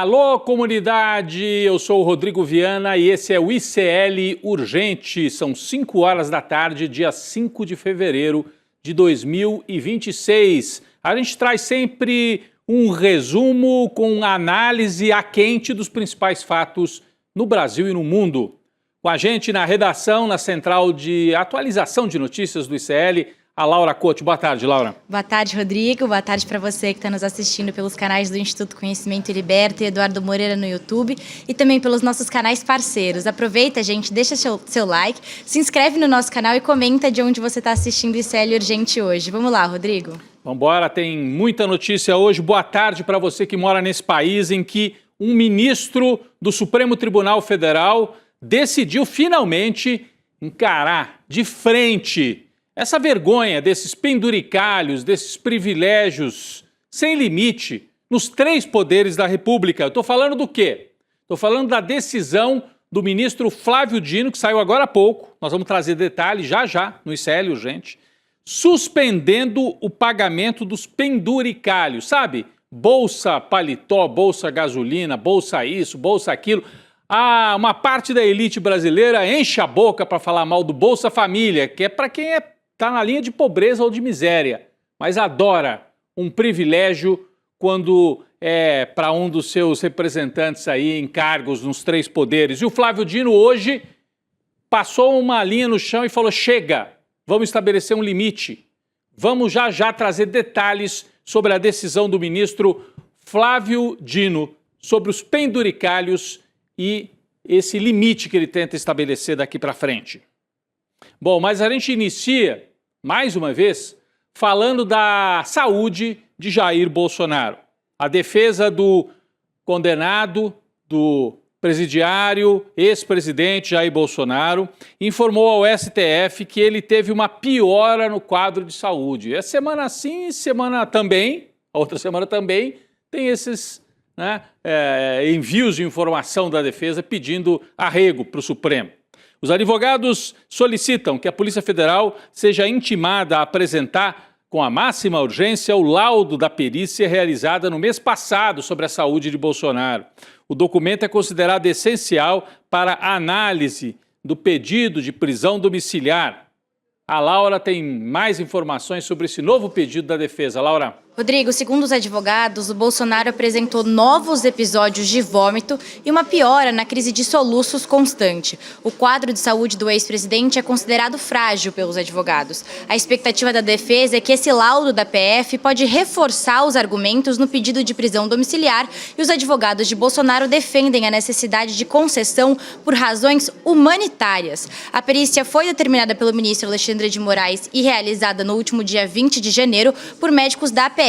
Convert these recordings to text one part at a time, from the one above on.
Alô, comunidade! Eu sou o Rodrigo Viana e esse é o ICL Urgente. São 5 horas da tarde, dia 5 de fevereiro de 2026. A gente traz sempre um resumo com análise a quente dos principais fatos no Brasil e no mundo. Com a gente na redação, na central de atualização de notícias do ICL, a Laura Couto. Boa tarde, Laura. Boa tarde, Rodrigo. Boa tarde para você que está nos assistindo pelos canais do Instituto Conhecimento e Liberta e Eduardo Moreira no YouTube e também pelos nossos canais parceiros. Aproveita, gente, deixa seu like, se inscreve no nosso canal e comenta de onde você está assistindo o ICL Urgente hoje. Vamos lá, Rodrigo. Vamos embora, tem muita notícia hoje. Boa tarde para você que mora nesse país em que um ministro do Supremo Tribunal Federal decidiu finalmente encarar de frente essa vergonha desses penduricalhos, desses privilégios sem limite nos 3 poderes da República. Eu estou falando do quê? Estou falando da decisão do ministro Flávio Dino, que saiu agora há pouco, nós vamos trazer detalhes já no ICL Urgente, suspendendo o pagamento dos penduricalhos, sabe? Bolsa paletó, bolsa gasolina, bolsa isso, bolsa aquilo. Uma parte da elite brasileira enche a boca para falar mal do Bolsa Família, que é para quem está na linha de pobreza ou de miséria, mas adora um privilégio quando é para um dos seus representantes aí em cargos nos 3 poderes. E o Flávio Dino hoje passou uma linha no chão e falou: chega, vamos estabelecer um limite. Vamos já trazer detalhes sobre a decisão do ministro Flávio Dino sobre os penduricalhos e esse limite que ele tenta estabelecer daqui para frente. Bom, mas a gente inicia, mais uma vez, falando da saúde de Jair Bolsonaro. A defesa do condenado, do presidiário, ex-presidente Jair Bolsonaro, informou ao STF que ele teve uma piora no quadro de saúde. É semana sim, semana também, a outra semana também, tem esses envios de informação da defesa pedindo arrego para o Supremo. Os advogados solicitam que a Polícia Federal seja intimada a apresentar com a máxima urgência o laudo da perícia realizada no mês passado sobre a saúde de Bolsonaro. O documento é considerado essencial para a análise do pedido de prisão domiciliar. A Laura tem mais informações sobre esse novo pedido da defesa. Laura. Rodrigo, segundo os advogados, o Bolsonaro apresentou novos episódios de vômito e uma piora na crise de soluços constante. O quadro de saúde do ex-presidente é considerado frágil pelos advogados. A expectativa da defesa é que esse laudo da PF pode reforçar os argumentos no pedido de prisão domiciliar e os advogados de Bolsonaro defendem a necessidade de concessão por razões humanitárias. A perícia foi determinada pelo ministro Alexandre de Moraes e realizada no último dia 20 de janeiro por médicos da PF.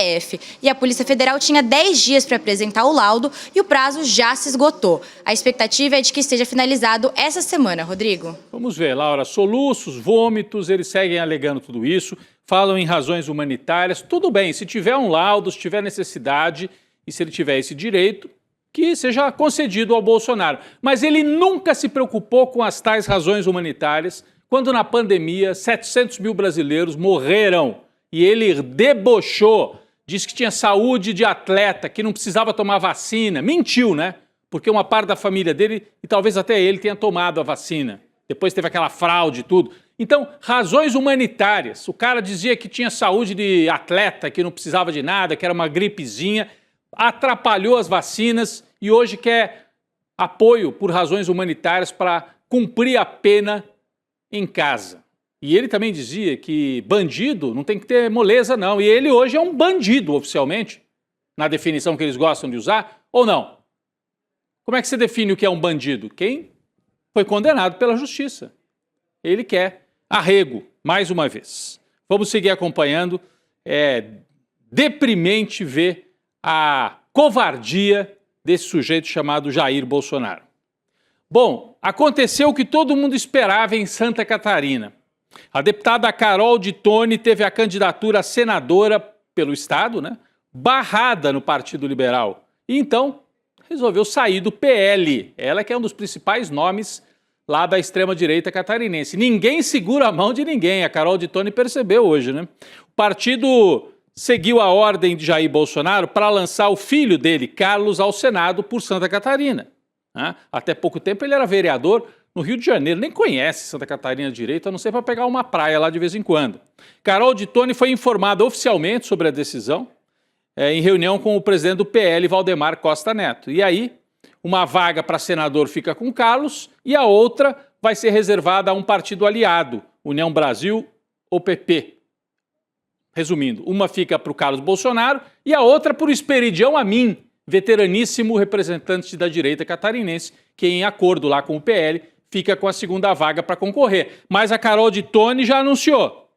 E a Polícia Federal tinha 10 dias para apresentar o laudo e o prazo já se esgotou. A expectativa é de que esteja finalizado essa semana, Rodrigo. Vamos ver, Laura. Soluços, vômitos, eles seguem alegando tudo isso, falam em razões humanitárias. Tudo bem, se tiver um laudo, se tiver necessidade e se ele tiver esse direito, que seja concedido ao Bolsonaro. Mas ele nunca se preocupou com as tais razões humanitárias, quando na pandemia 700 mil brasileiros morreram e ele debochou. Disse que tinha saúde de atleta, que não precisava tomar vacina. Mentiu, né? Porque uma parte da família dele, e talvez até ele, tenha tomado a vacina. Depois teve aquela fraude e tudo. Então, razões humanitárias. O cara dizia que tinha saúde de atleta, que não precisava de nada, que era uma gripezinha. Atrapalhou as vacinas e hoje quer apoio por razões humanitárias para cumprir a pena em casa. E ele também dizia que bandido não tem que ter moleza, não. E ele hoje é um bandido, oficialmente, na definição que eles gostam de usar, ou não? Como é que você define o que é um bandido? Quem foi condenado pela justiça. Ele quer arrego, mais uma vez. Vamos seguir acompanhando. É deprimente ver a covardia desse sujeito chamado Jair Bolsonaro. Bom, aconteceu o que todo mundo esperava em Santa Catarina. A deputada Carol de Tone teve a candidatura a senadora pelo estado, barrada no Partido Liberal. E então resolveu sair do PL. Ela que é um dos principais nomes lá da extrema-direita catarinense. Ninguém segura a mão de ninguém. A Carol de Tone percebeu hoje, O partido seguiu a ordem de Jair Bolsonaro para lançar o filho dele, Carlos, ao Senado por Santa Catarina. Até pouco tempo ele era vereador no Rio de Janeiro, nem conhece Santa Catarina direito, a não ser para pegar uma praia lá de vez em quando. Carol de Tone foi informada oficialmente sobre a decisão em reunião com o presidente do PL, Valdemar Costa Neto. E aí, uma vaga para senador fica com Carlos e a outra vai ser reservada a um partido aliado, União Brasil ou PP. Resumindo, uma fica para o Carlos Bolsonaro e a outra para o Esperidião Amin, veteraníssimo representante da direita catarinense, que em acordo lá com o PL fica com a segunda vaga para concorrer. Mas a Carol de Tone já anunciou,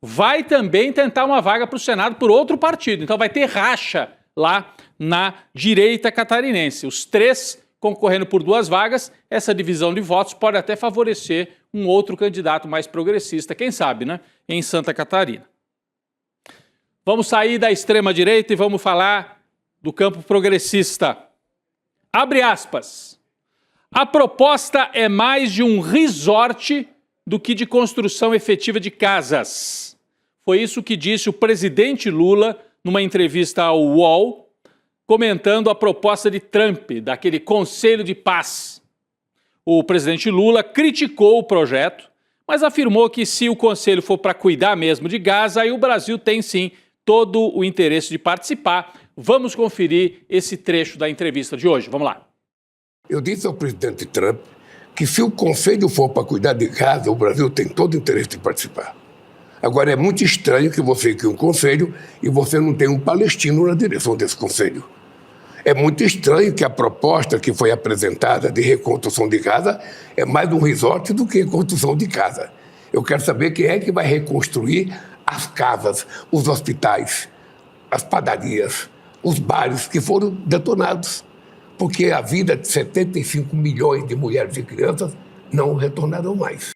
vai também tentar uma vaga para o Senado por outro partido. Então vai ter racha lá na direita catarinense. Os três concorrendo por duas vagas, essa divisão de votos pode até favorecer um outro candidato mais progressista, quem sabe, né, em Santa Catarina. Vamos sair da extrema-direita e vamos falar do campo progressista. Abre aspas. A proposta é mais de um resort do que de construção efetiva de casas. Foi isso que disse o presidente Lula numa entrevista ao UOL, comentando a proposta de Trump, daquele Conselho de Paz. O presidente Lula criticou o projeto, mas afirmou que se o Conselho for para cuidar mesmo de Gaza, aí o Brasil tem sim todo o interesse de participar. Vamos conferir esse trecho da entrevista de hoje. Vamos lá. Eu disse ao presidente Trump que se o Conselho for para cuidar de Gaza, o Brasil tem todo o interesse de participar. Agora, é muito estranho que você crie um conselho e você não tenha um palestino na direção desse conselho. É muito estranho que a proposta que foi apresentada de reconstrução de Gaza é mais um resort do que reconstrução de casa. Eu quero saber quem é que vai reconstruir as casas, os hospitais, as padarias, os bares que foram detonados. Porque a vida de 75 milhões de mulheres e crianças não retornarão mais.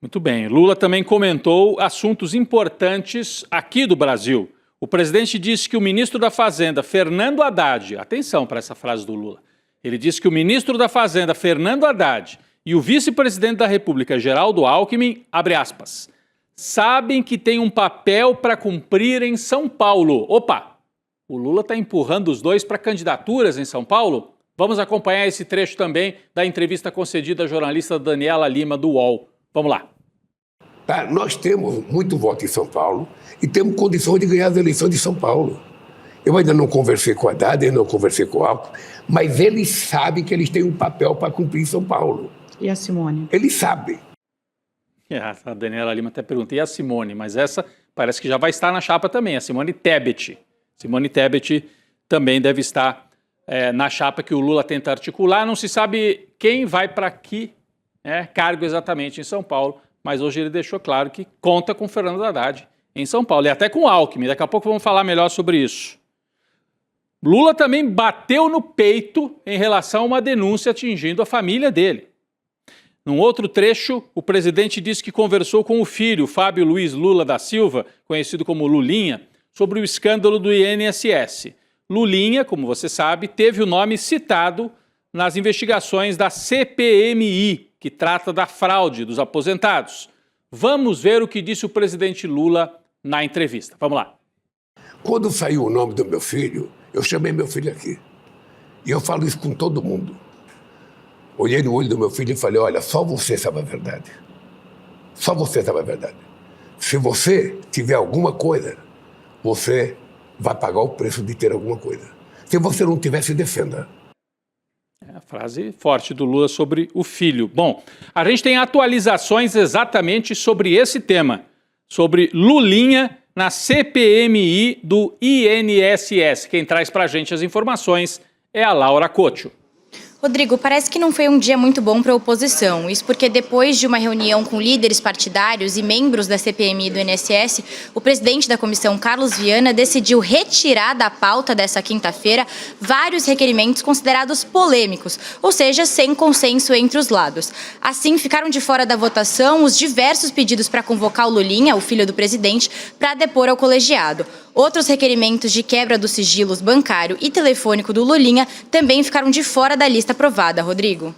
Muito bem. Lula também comentou assuntos importantes aqui do Brasil. O presidente disse que o ministro da Fazenda, Fernando Haddad, atenção para essa frase do Lula, ele disse que o ministro da Fazenda, Fernando Haddad, e o vice-presidente da República, Geraldo Alckmin, abre aspas, sabem que tem um papel para cumprir em São Paulo. Opa, o Lula está empurrando os dois para candidaturas em São Paulo? Vamos acompanhar esse trecho também da entrevista concedida à jornalista Daniela Lima, do UOL. Vamos lá. Nós temos muito voto em São Paulo e temos condições de ganhar as eleições de São Paulo. Eu ainda não conversei com a Haddad, ainda não conversei com o Alckmin, mas eles sabem que eles têm um papel para cumprir em São Paulo. E a Simone? Eles sabem. A Daniela Lima até perguntou, e a Simone? Mas essa parece que já vai estar na chapa também, a Simone Tebet. Simone Tebet também deve estar na chapa que o Lula tenta articular. Não se sabe quem vai para que cargo exatamente em São Paulo, mas hoje ele deixou claro que conta com Fernando Haddad em São Paulo, e até com o Alckmin. Daqui a pouco vamos falar melhor sobre isso. Lula também bateu no peito em relação a uma denúncia atingindo a família dele. Num outro trecho, o presidente disse que conversou com o filho, Fábio Luiz Lula da Silva, conhecido como Lulinha, sobre o escândalo do INSS. Lulinha, como você sabe, teve o nome citado nas investigações da CPMI, que trata da fraude dos aposentados. Vamos ver o que disse o presidente Lula na entrevista. Vamos lá. Quando saiu o nome do meu filho, eu chamei meu filho aqui. E eu falo isso com todo mundo. Olhei no olho do meu filho e falei, olha, só você sabe a verdade. Só você sabe a verdade. Se você tiver alguma coisa, você vai pagar o preço de ter alguma coisa. Se você não tiver, se defenda. É a frase forte do Lula sobre o filho. Bom, a gente tem atualizações exatamente sobre esse tema, sobre Lulinha na CPMI do INSS. Quem traz pra gente as informações é a Laura Couto. Rodrigo, parece que não foi um dia muito bom para a oposição. Isso porque depois de uma reunião com líderes partidários e membros da CPMI do INSS, o presidente da comissão, Carlos Viana, decidiu retirar da pauta dessa quinta-feira vários requerimentos considerados polêmicos, ou seja, sem consenso entre os lados. Assim, ficaram de fora da votação os diversos pedidos para convocar o Lulinha, o filho do presidente, para depor ao colegiado. Outros requerimentos de quebra dos sigilos bancário e telefônico do Lulinha também ficaram de fora da lista aprovada, Rodrigo.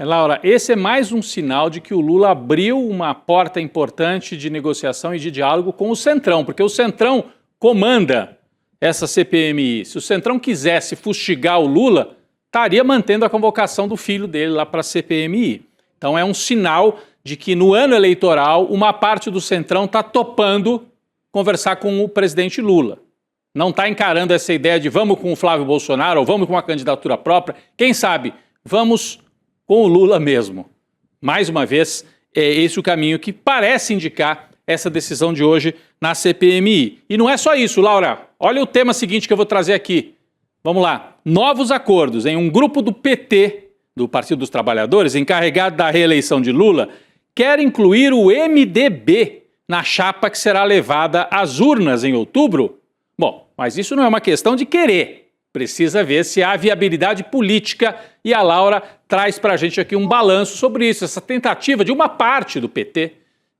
Laura, esse é mais um sinal de que o Lula abriu uma porta importante de negociação e de diálogo com o Centrão, porque o Centrão comanda essa CPMI. Se o Centrão quisesse fustigar o Lula, estaria mantendo a convocação do filho dele lá para a CPMI. Então é um sinal de que no ano eleitoral uma parte do Centrão está topando conversar com o presidente Lula. Não está encarando essa ideia de vamos com o Flávio Bolsonaro ou vamos com uma candidatura própria. Quem sabe, vamos com o Lula mesmo. Mais uma vez, é esse o caminho que parece indicar essa decisão de hoje na CPMI. E não é só isso, Laura. Olha o tema seguinte que eu vou trazer aqui. Vamos lá. Novos acordos em um grupo do PT, do Partido dos Trabalhadores, encarregado da reeleição de Lula, quer incluir o MDB na chapa que será levada às urnas em outubro. Bom, mas isso não é uma questão de querer. Precisa ver se há viabilidade política e a Laura traz para a gente aqui um balanço sobre isso, essa tentativa de uma parte do PT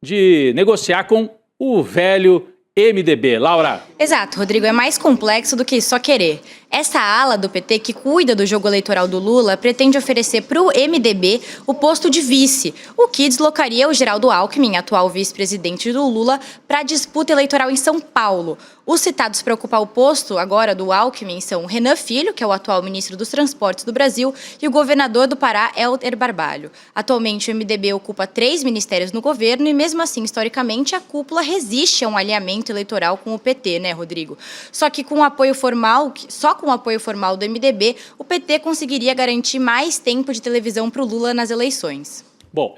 de negociar com o velho MDB. Laura. Exato, Rodrigo, é mais complexo do que só querer. Essa ala do PT que cuida do jogo eleitoral do Lula pretende oferecer para o MDB o posto de vice, o que deslocaria o Geraldo Alckmin, atual vice-presidente do Lula, para a disputa eleitoral em São Paulo. Os citados para ocupar o posto agora do Alckmin são Renan Filho, que é o atual ministro dos Transportes do Brasil, e o governador do Pará, Helder Barbalho. Atualmente o MDB ocupa 3 ministérios no governo e mesmo assim, historicamente, a cúpula resiste a um alinhamento eleitoral com o PT, né, Rodrigo? Só que com o apoio formal, com o apoio formal do MDB, o PT conseguiria garantir mais tempo de televisão para o Lula nas eleições. Bom,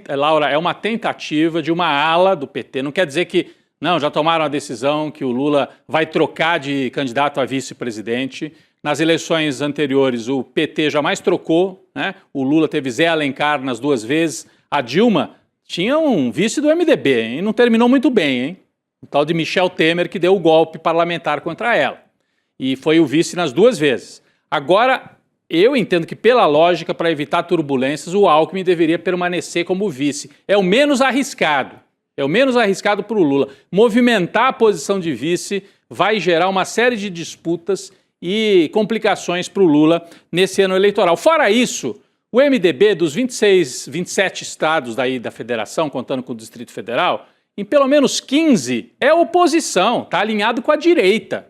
Laura, é uma tentativa de uma ala do PT. Não quer dizer que, não, já tomaram a decisão que o Lula vai trocar de candidato a vice-presidente. Nas eleições anteriores, o PT jamais trocou, né? O Lula teve Zé Alencar nas 2 vezes. A Dilma tinha um vice do MDB, hein? E não terminou muito bem, hein? O tal de Michel Temer, que deu o golpe parlamentar contra ela. E foi o vice nas 2 vezes. Agora, eu entendo que, pela lógica, para evitar turbulências, o Alckmin deveria permanecer como vice. É o menos arriscado. É o menos arriscado para o Lula. Movimentar a posição de vice vai gerar uma série de disputas e complicações para o Lula nesse ano eleitoral. Fora isso, o MDB, dos 27 estados daí da federação, contando com o Distrito Federal, em pelo menos 15 é oposição, está alinhado com a direita.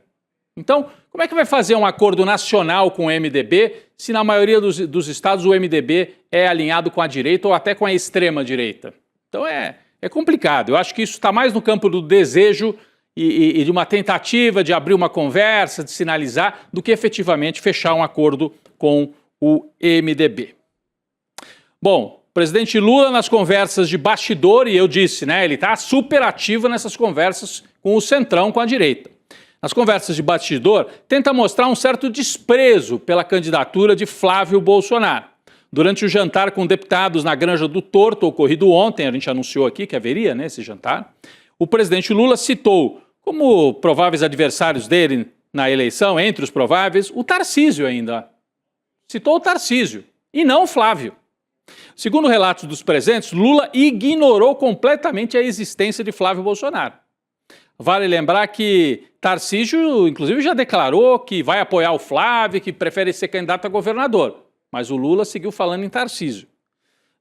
Então, como é que vai fazer um acordo nacional com o MDB se na maioria dos estados o MDB é alinhado com a direita ou até com a extrema-direita? Então é complicado. Eu acho que isso está mais no campo do desejo e de uma tentativa de abrir uma conversa, de sinalizar, do que efetivamente fechar um acordo com o MDB. Bom, o presidente Lula nas conversas de bastidor, e eu disse, né, ele está super ativo nessas conversas com o Centrão, com a direita. Nas conversas de bastidor, tenta mostrar um certo desprezo pela candidatura de Flávio Bolsonaro. Durante o jantar com deputados na Granja do Torto, ocorrido ontem, a gente anunciou aqui que haveria, né, esse jantar, o presidente Lula citou como prováveis adversários dele na eleição, entre os prováveis, o Tarcísio ainda. Citou o Tarcísio, e não o Flávio. Segundo relatos dos presentes, Lula ignorou completamente a existência de Flávio Bolsonaro. Vale lembrar que Tarcísio, inclusive, já declarou que vai apoiar o Flávio, que prefere ser candidato a governador. Mas o Lula seguiu falando em Tarcísio.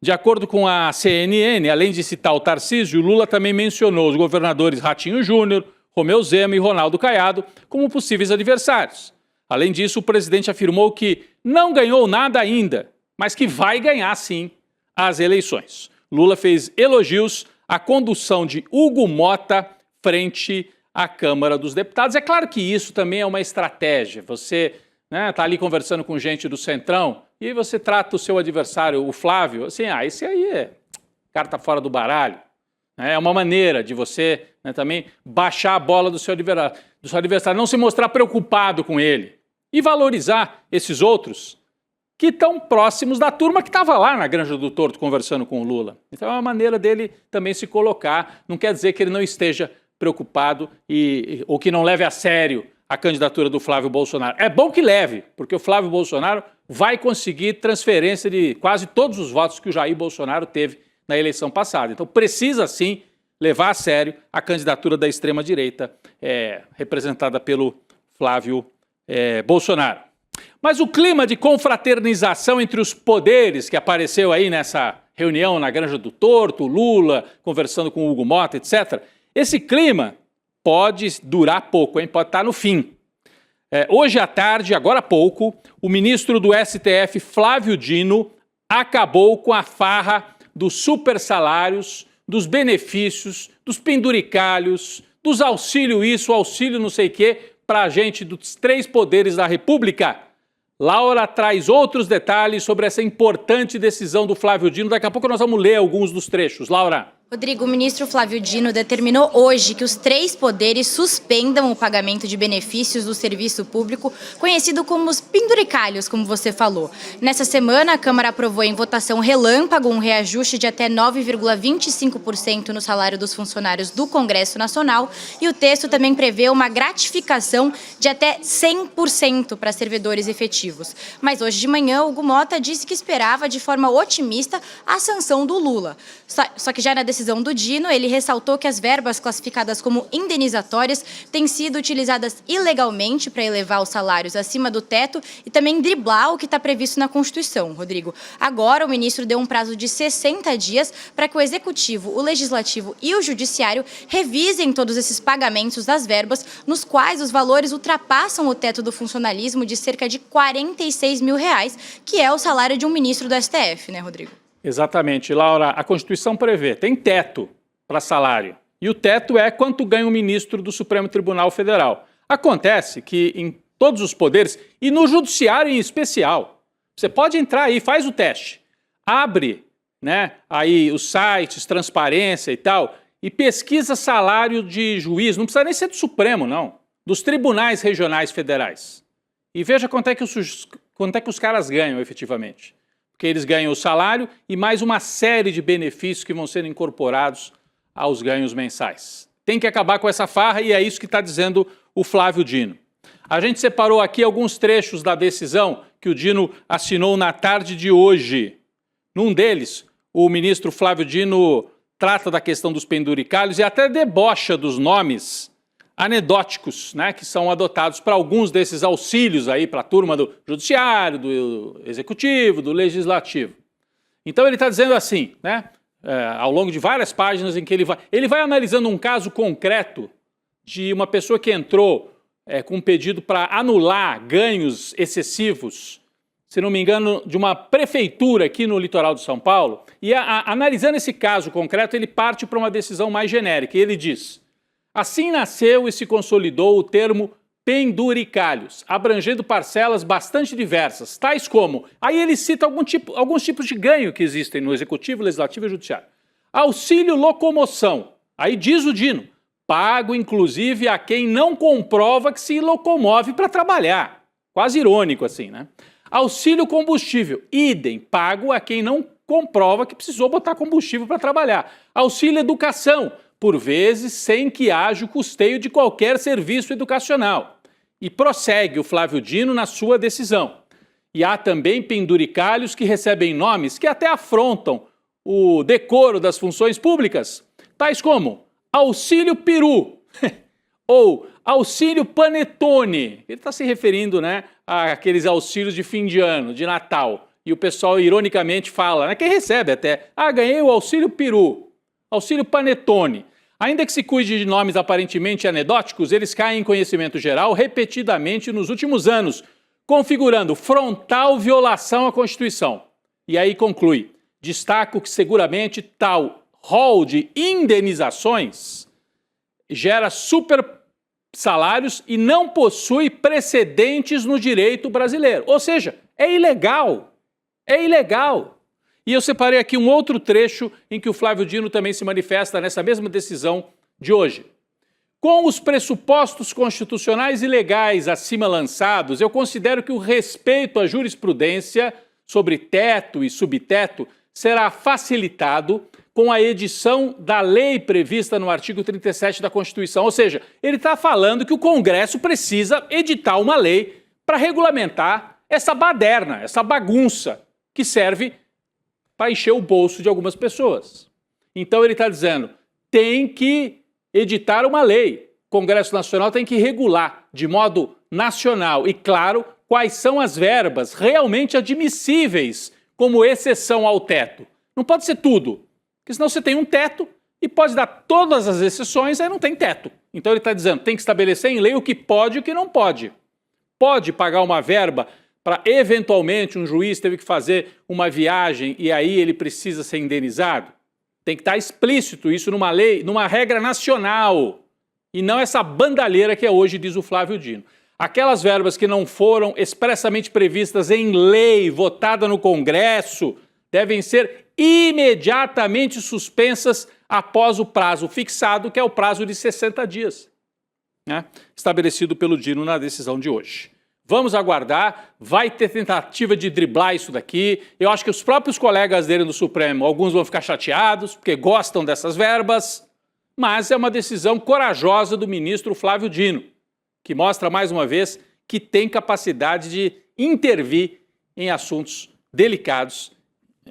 De acordo com a CNN, além de citar o Tarcísio, o Lula também mencionou os governadores Ratinho Júnior, Romeu Zema e Ronaldo Caiado como possíveis adversários. Além disso, o presidente afirmou que não ganhou nada ainda, mas que vai ganhar sim as eleições. Lula fez elogios à condução de Hugo Mota frente à Câmara dos Deputados. É claro que isso também é uma estratégia. Você tá ali conversando com gente do Centrão e aí você trata o seu adversário, o Flávio, assim, esse aí é carta fora do baralho. É uma maneira de você também baixar a bola do seu adversário, não se mostrar preocupado com ele e valorizar esses outros que estão próximos da turma que estava lá na Granja do Torto conversando com o Lula. Então é uma maneira dele também se colocar, não quer dizer que ele não esteja preocupado ou que não leve a sério a candidatura do Flávio Bolsonaro. É bom que leve, porque o Flávio Bolsonaro vai conseguir transferência de quase todos os votos que o Jair Bolsonaro teve na eleição passada. Então precisa sim levar a sério a candidatura da extrema-direita representada pelo Flávio Bolsonaro. Mas o clima de confraternização entre os poderes que apareceu aí nessa reunião na Granja do Torto, Lula conversando com o Hugo Motta, etc., esse clima pode durar pouco, hein? Pode estar no fim. Hoje à tarde, agora há pouco, o ministro do STF, Flávio Dino, acabou com a farra dos supersalários, dos benefícios, dos penduricalhos, dos auxílio isso, auxílio não sei o quê, para a gente dos 3 poderes da República. Laura traz outros detalhes sobre essa importante decisão do Flávio Dino. Daqui a pouco nós vamos ler alguns dos trechos. Laura. Rodrigo, o ministro Flávio Dino determinou hoje que os 3 poderes suspendam o pagamento de benefícios do serviço público, conhecido como os penduricalhos, como você falou. Nessa semana, a Câmara aprovou em votação relâmpago um reajuste de até 9,25% no salário dos funcionários do Congresso Nacional e o texto também prevê uma gratificação de até 100% para servidores efetivos. Mas hoje de manhã, Hugo Motta disse que esperava de forma otimista a sanção do Lula. Só que já na decisão do Dino, ele ressaltou que as verbas classificadas como indenizatórias têm sido utilizadas ilegalmente para elevar os salários acima do teto e também driblar o que está previsto na Constituição, Rodrigo. Agora, o ministro deu um prazo de 60 dias para que o Executivo, o Legislativo e o Judiciário revisem todos esses pagamentos das verbas, nos quais os valores ultrapassam o teto do funcionalismo de cerca de R$46 mil, que é o salário de um ministro do STF, né, Rodrigo? Exatamente, Laura. A Constituição prevê, tem teto para salário. E o teto é quanto ganha o ministro do Supremo Tribunal Federal. Acontece que em todos os poderes, e no judiciário em especial, você pode entrar aí, faz o teste, abre, né, aí os sites, transparência e tal, e pesquisa salário de juiz, não precisa nem ser do Supremo, não, dos tribunais regionais federais. E veja quanto é que os caras ganham efetivamente. Porque eles ganham o salário e mais uma série de benefícios que vão sendo incorporados aos ganhos mensais. Tem que acabar com essa farra e é isso que está dizendo o Flávio Dino. A gente separou aqui alguns trechos da decisão que o Dino assinou na tarde de hoje. Num deles, o ministro Flávio Dino trata da questão dos penduricalhos e até debocha dos nomes anedóticos, né, que são adotados para alguns desses auxílios aí para a turma do Judiciário, do Executivo, do Legislativo. Então ele está dizendo assim, né, ao longo de várias páginas em que ele vai analisando um caso concreto de uma pessoa que entrou com um pedido para anular ganhos excessivos, se não me engano, de uma prefeitura aqui no litoral de São Paulo, e analisando esse caso concreto, ele parte para uma decisão mais genérica, e ele diz: assim nasceu e se consolidou o termo penduricalhos, abrangendo parcelas bastante diversas, tais como... Aí ele cita alguns tipos de ganho que existem no Executivo, Legislativo e Judiciário. Auxílio locomoção, aí diz o Dino, pago inclusive a quem não comprova que se locomove para trabalhar. Quase irônico assim, né? Auxílio combustível, idem, pago a quem não comprova que precisou botar combustível para trabalhar. Auxílio educação, por vezes sem que haja o custeio de qualquer serviço educacional. E prossegue o Flávio Dino na sua decisão. E há também penduricalhos que recebem nomes que até afrontam o decoro das funções públicas, tais como auxílio peru ou auxílio panetone. Ele está se referindo, né, àqueles auxílios de fim de ano, de Natal. E o pessoal ironicamente fala, né, quem recebe até, ganhei o auxílio peru, auxílio panetone. Ainda que se cuide de nomes aparentemente anedóticos, eles caem em conhecimento geral repetidamente nos últimos anos, configurando frontal violação à Constituição. E aí conclui, destaco que seguramente tal rol de indenizações gera super salários e não possui precedentes no direito brasileiro. Ou seja, é ilegal. É ilegal. E eu separei aqui um outro trecho em que o Flávio Dino também se manifesta nessa mesma decisão de hoje. Com os pressupostos constitucionais e legais acima lançados, eu considero que o respeito à jurisprudência sobre teto e subteto será facilitado com a edição da lei prevista no artigo 37 da Constituição. Ou seja, ele está falando que o Congresso precisa editar uma lei para regulamentar essa baderna, essa bagunça que serve para encher o bolso de algumas pessoas. Então ele está dizendo, tem que editar uma lei. O Congresso Nacional tem que regular de modo nacional e, claro, quais são as verbas realmente admissíveis como exceção ao teto. Não pode ser tudo, porque senão você tem um teto e pode dar todas as exceções, aí não tem teto. Então ele está dizendo, tem que estabelecer em lei o que pode e o que não pode. Pode pagar uma verba para, eventualmente, um juiz teve que fazer uma viagem e aí ele precisa ser indenizado? Tem que estar explícito isso numa lei, numa regra nacional, e não essa bandalheira que é hoje, diz o Flávio Dino. Aquelas verbas que não foram expressamente previstas em lei, votada no Congresso, devem ser imediatamente suspensas após o prazo fixado, que é o prazo de 60 dias, né? Estabelecido pelo Dino na decisão de hoje. Vamos aguardar, vai ter tentativa de driblar isso daqui. Eu acho que os próprios colegas dele no Supremo, alguns vão ficar chateados, porque gostam dessas verbas, mas é uma decisão corajosa do ministro Flávio Dino, que mostra mais uma vez que tem capacidade de intervir em assuntos delicados,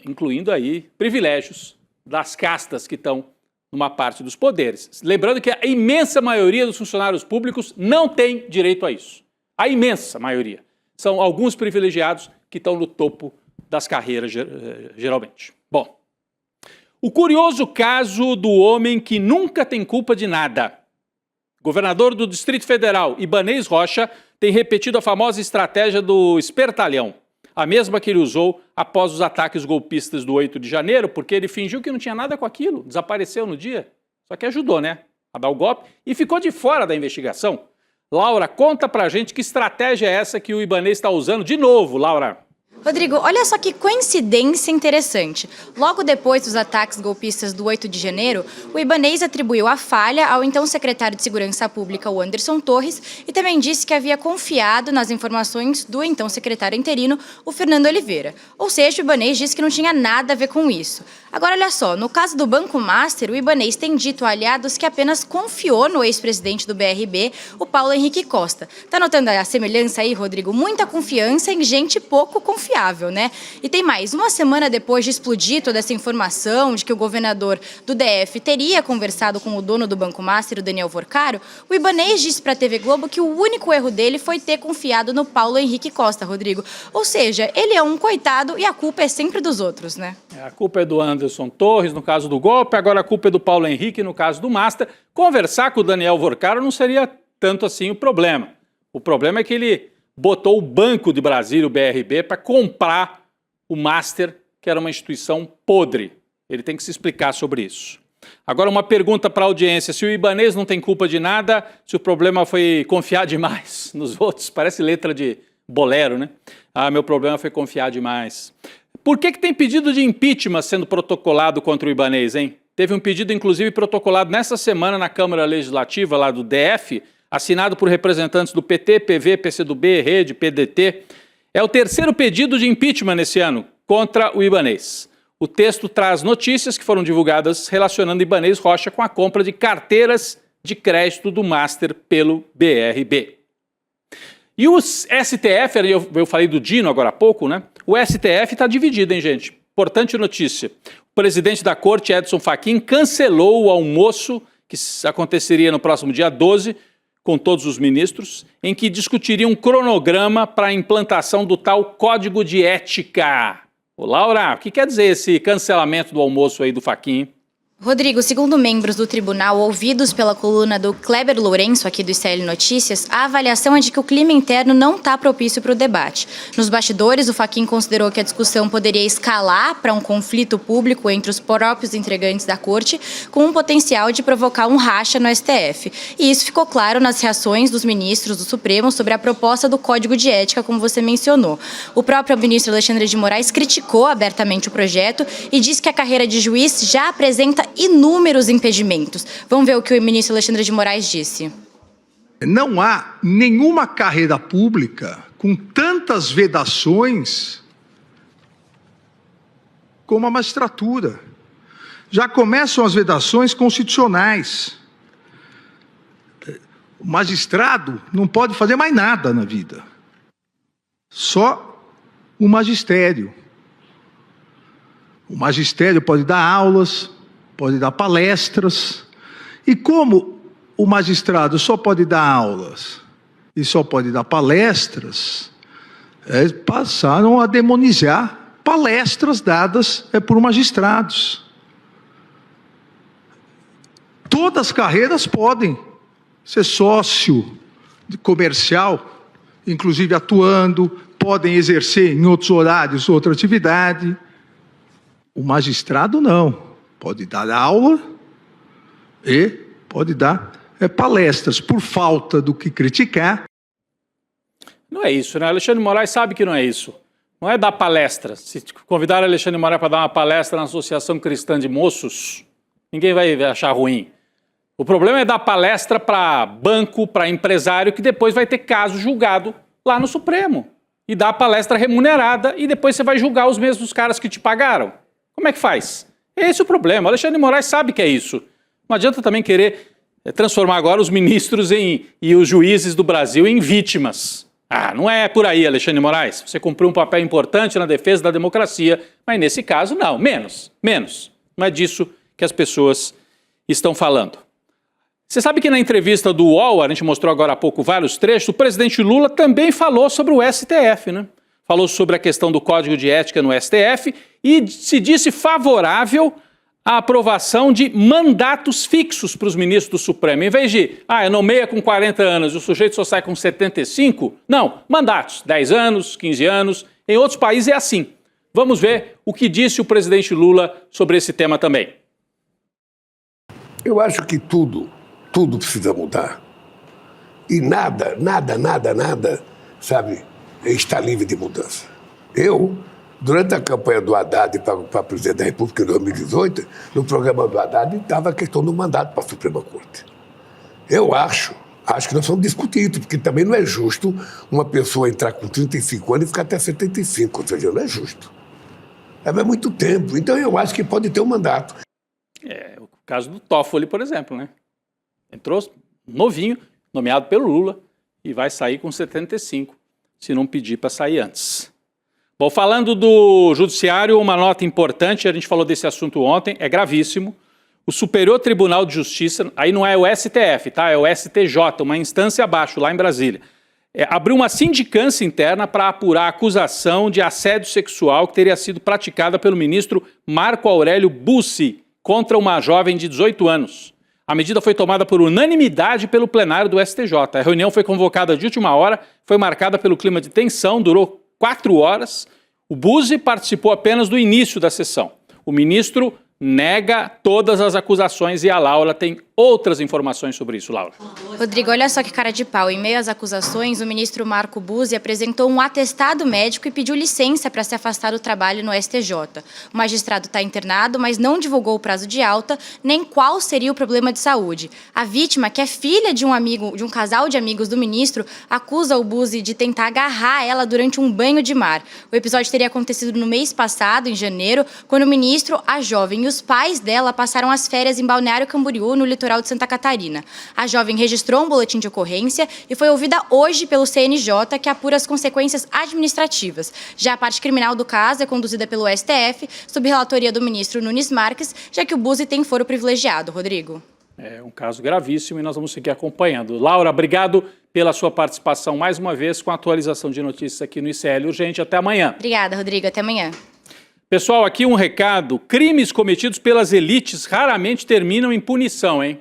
incluindo aí privilégios das castas que estão numa parte dos poderes. Lembrando que a imensa maioria dos funcionários públicos não tem direito a isso. A imensa maioria. São alguns privilegiados que estão no topo das carreiras, geralmente. Bom, o curioso caso do homem que nunca tem culpa de nada. O governador do Distrito Federal, Ibanez Rocha, tem repetido a famosa estratégia do espertalhão, a mesma que ele usou após os ataques golpistas do 8 de janeiro, porque ele fingiu que não tinha nada com aquilo, desapareceu no dia, só que ajudou, né, a dar o golpe e ficou de fora da investigação. Laura, conta pra gente que estratégia é essa que o Ibanez está usando de novo, Laura. Rodrigo, olha só que coincidência interessante. Logo depois dos ataques golpistas do 8 de janeiro, o Ibanez atribuiu a falha ao então secretário de Segurança Pública, o Anderson Torres, e também disse que havia confiado nas informações do então secretário interino, o Fernando Oliveira. Ou seja, o Ibanez disse que não tinha nada a ver com isso. Agora, olha só, no caso do Banco Master, o Ibanez tem dito a aliados que apenas confiou no ex-presidente do BRB, o Paulo Henrique Costa. Tá notando a semelhança aí, Rodrigo? Muita confiança em gente pouco confiável, né? E tem mais, uma semana depois de explodir toda essa informação de que o governador do DF teria conversado com o dono do Banco Master, o Daniel Vorcaro, o Ibanez disse para a TV Globo que o único erro dele foi ter confiado no Paulo Henrique Costa, Rodrigo. Ou seja, ele é um coitado e a culpa é sempre dos outros, né? A culpa é do Anderson Torres, no caso do golpe, agora a culpa é do Paulo Henrique, no caso do Master. Conversar com o Daniel Vorcaro não seria tanto assim o problema. O problema é que ele botou o Banco de Brasília, o BRB, para comprar o Master, que era uma instituição podre. Ele tem que se explicar sobre isso. Agora uma pergunta para a audiência, se o Ibanez não tem culpa de nada, se o problema foi confiar demais nos outros, parece letra de bolero, né? Ah, meu problema foi confiar demais. Por que tem pedido de impeachment sendo protocolado contra o Ibanez, hein? Teve um pedido, inclusive, protocolado nessa semana na Câmara Legislativa, lá do DF, assinado por representantes do PT, PV, PCdoB, Rede, PDT. É o terceiro pedido de impeachment nesse ano contra o Ibanez. O texto traz notícias que foram divulgadas relacionando Ibanez Rocha com a compra de carteiras de crédito do Master pelo BRB. E o STF, eu falei do Dino agora há pouco, né? O STF está dividido, hein, gente? Importante notícia. O presidente da corte, Edson Fachin, cancelou o almoço que aconteceria no próximo dia 12, com todos os ministros, em que discutiria um cronograma para a implantação do tal Código de Ética. Ô, Laura, o que quer dizer esse cancelamento do almoço aí do Fachin? Rodrigo, segundo membros do tribunal ouvidos pela coluna do Kleber Lourenço, aqui do ICL Notícias, a avaliação é de que o clima interno não está propício para o debate. Nos bastidores, o Fachin considerou que a discussão poderia escalar para um conflito público entre os próprios integrantes da corte, com um potencial de provocar um racha no STF. E isso ficou claro nas reações dos ministros do Supremo sobre a proposta do Código de Ética, como você mencionou. O próprio ministro Alexandre de Moraes criticou abertamente o projeto e disse que a carreira de juiz já apresenta inúmeros impedimentos. Vamos ver o que o ministro Alexandre de Moraes disse. Não há nenhuma carreira pública com tantas vedações como a magistratura. Já começam as vedações constitucionais. O magistrado não pode fazer mais nada na vida. Só o magistério. O magistério pode dar aulas, pode dar palestras. E como o magistrado só pode dar aulas e só pode dar palestras, passaram a demonizar palestras dadas por magistrados. Todas as carreiras podem ser sócio comercial, inclusive atuando, podem exercer em outros horários outra atividade. O magistrado não, pode dar aula e pode dar palestras por falta do que criticar. Não é isso, né? Alexandre de Moraes sabe que não é isso. Não é dar palestra. Se convidar Alexandre de Moraes para dar uma palestra na Associação Cristã de Moços, ninguém vai achar ruim. O problema é dar palestra para banco, para empresário, que depois vai ter caso julgado lá no Supremo. E dar palestra remunerada e depois você vai julgar os mesmos caras que te pagaram. Como é que faz? É esse o problema. Alexandre de Moraes sabe que é isso. Não adianta também querer transformar agora os ministros e os juízes do Brasil em vítimas. Não é por aí, Alexandre de Moraes. Você cumpriu um papel importante na defesa da democracia, mas nesse caso não, menos. Não é disso que as pessoas estão falando. Você sabe que na entrevista do UOL, a gente mostrou agora há pouco vários trechos, o presidente Lula também falou sobre o STF, né? Falou sobre a questão do Código de Ética no STF e se disse favorável à aprovação de mandatos fixos para os ministros do Supremo. Em vez de, nomeia com 40 anos e o sujeito só sai com 75, não, mandatos, 10 anos, 15 anos. Em outros países é assim. Vamos ver o que disse o presidente Lula sobre esse tema também. Eu acho que tudo precisa mudar. E nada, sabe, está livre de mudança. Eu, durante a campanha do Haddad para presidente da República em 2018, no programa do Haddad estava a questão do mandato para a Suprema Corte. Eu acho que nós vamos discutir isso, porque também não é justo uma pessoa entrar com 35 anos e ficar até 75, ou seja, não é justo. É muito tempo. Então eu acho que pode ter um mandato. O caso do Toffoli, por exemplo, né? Entrou novinho, nomeado pelo Lula, e vai sair com 75, se não pedir para sair antes. Bom, falando do Judiciário, uma nota importante, a gente falou desse assunto ontem, é gravíssimo. O Superior Tribunal de Justiça, aí não é o STF, tá? É o STJ, uma instância abaixo, lá em Brasília. Abriu uma sindicância interna para apurar a acusação de assédio sexual que teria sido praticada pelo ministro Marco Aurélio Bussi contra uma jovem de 18 anos. A medida foi tomada por unanimidade pelo plenário do STJ. A reunião foi convocada de última hora, foi marcada pelo clima de tensão, durou 4 horas. O Bussi participou apenas do início da sessão. O ministro nega todas as acusações e a Laura tem outras informações sobre isso, Laura. Rodrigo, olha só que cara de pau. Em meio às acusações, o ministro Marco Bussi apresentou um atestado médico e pediu licença para se afastar do trabalho no STJ. O magistrado está internado, mas não divulgou o prazo de alta, nem qual seria o problema de saúde. A vítima, que é filha de um casal de amigos do ministro, acusa o Bussi de tentar agarrar ela durante um banho de mar. O episódio teria acontecido no mês passado, em janeiro, quando o ministro, a jovem e os pais dela passaram as férias em Balneário Camboriú, no litoral de Santa Catarina. A jovem registrou um boletim de ocorrência e foi ouvida hoje pelo CNJ, que apura as consequências administrativas. Já a parte criminal do caso é conduzida pelo STF, sob relatoria do ministro Nunes Marques, já que o Bussi tem foro privilegiado. Rodrigo. É um caso gravíssimo e nós vamos seguir acompanhando. Laura, obrigado pela sua participação mais uma vez com a atualização de notícias aqui no ICL Urgente. Até amanhã. Obrigada, Rodrigo. Até amanhã. Pessoal, aqui um recado. Crimes cometidos pelas elites raramente terminam em punição, hein?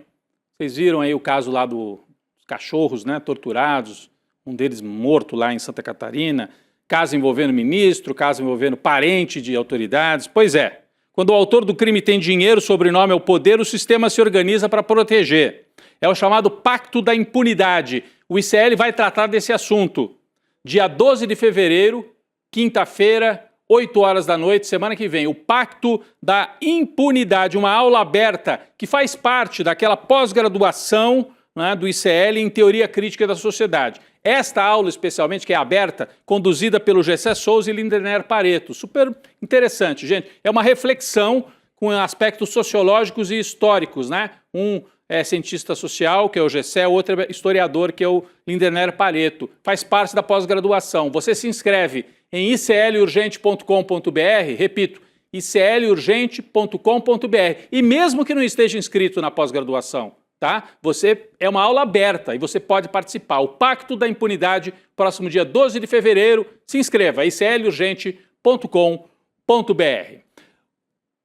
Vocês viram aí o caso lá dos cachorros, né, torturados, um deles morto lá em Santa Catarina, caso envolvendo ministro, caso envolvendo parente de autoridades. Pois é, quando o autor do crime tem dinheiro, sobrenome ou poder, o sistema se organiza para proteger. É o chamado Pacto da Impunidade. O ICL vai tratar desse assunto. Dia 12 de fevereiro, quinta-feira, 8 horas da noite, semana que vem, o Pacto da Impunidade, uma aula aberta que faz parte daquela pós-graduação, né, do ICL em Teoria Crítica da Sociedade. Esta aula, especialmente, que é aberta, conduzida pelo Gessé Souza e Lindener Pareto. Super interessante, gente. É uma reflexão com aspectos sociológicos e históricos, né? Um é cientista social, que é o Gessé, outro é historiador, que é o Lindener Pareto. Faz parte da pós-graduação. Você se inscreve em iclurgente.com.br, repito, iclurgente.com.br. E mesmo que não esteja inscrito na pós-graduação, tá? É uma aula aberta e você pode participar. O Pacto da Impunidade, próximo dia 12 de fevereiro. Se inscreva, iclurgente.com.br.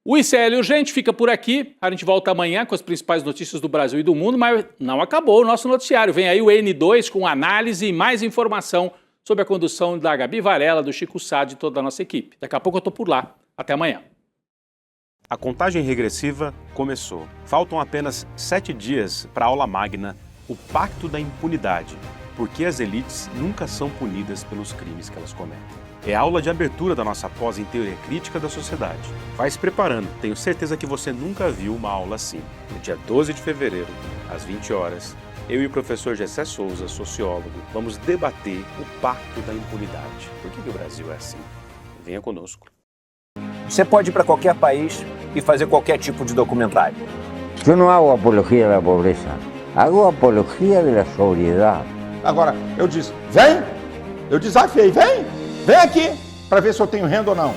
O ICL Urgente fica por aqui. A gente volta amanhã com as principais notícias do Brasil e do mundo, mas não acabou o nosso noticiário. Vem aí o N2 com análise e mais informação sobre a condução da Gabi Varela, do Chico Sá, de toda a nossa equipe. Daqui a pouco eu estou por lá. Até amanhã. A contagem regressiva começou. Faltam apenas 7 dias para a aula magna, o Pacto da Impunidade, porque as elites nunca são punidas pelos crimes que elas cometem. É a aula de abertura da nossa pós em Teoria Crítica da Sociedade. Vai se preparando, tenho certeza que você nunca viu uma aula assim. No dia 12 de fevereiro, às 20 horas, eu e o professor Gessé Souza, sociólogo, vamos debater o Pacto da Impunidade. Por que o Brasil é assim? Venha conosco. Você pode ir para qualquer país e fazer qualquer tipo de documentário. Eu não hago apologia da pobreza, hago apologia da sobriedade. Agora, eu disse, vem, eu desafiei, vem aqui, para ver se eu tenho renda ou não.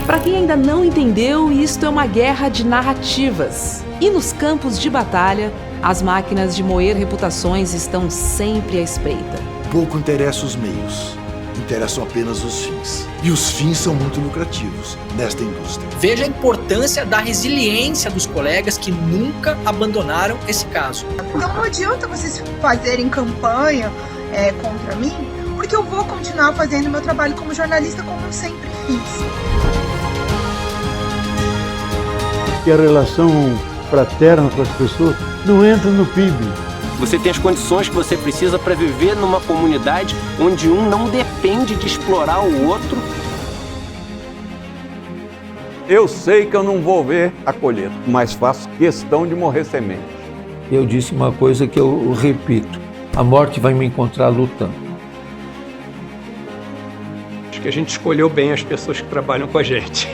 Para quem ainda não entendeu, isto é uma guerra de narrativas. E nos campos de batalha, as máquinas de moer reputações estão sempre à espreita. Pouco interessa os meios, interessam apenas os fins. E os fins são muito lucrativos nesta indústria. Veja a importância da resiliência dos colegas que nunca abandonaram esse caso. Então não adianta vocês fazerem campanha contra mim, porque eu vou continuar fazendo meu trabalho como jornalista como eu sempre fiz. E a relação fraterna com as pessoas não entra no PIB. Você tem as condições que você precisa para viver numa comunidade onde um não depende de explorar o outro. Eu sei que eu não vou ver a colheita, mas faço questão de morrer semente. Eu disse uma coisa que eu repito: a morte vai me encontrar lutando. Acho que a gente escolheu bem as pessoas que trabalham com a gente.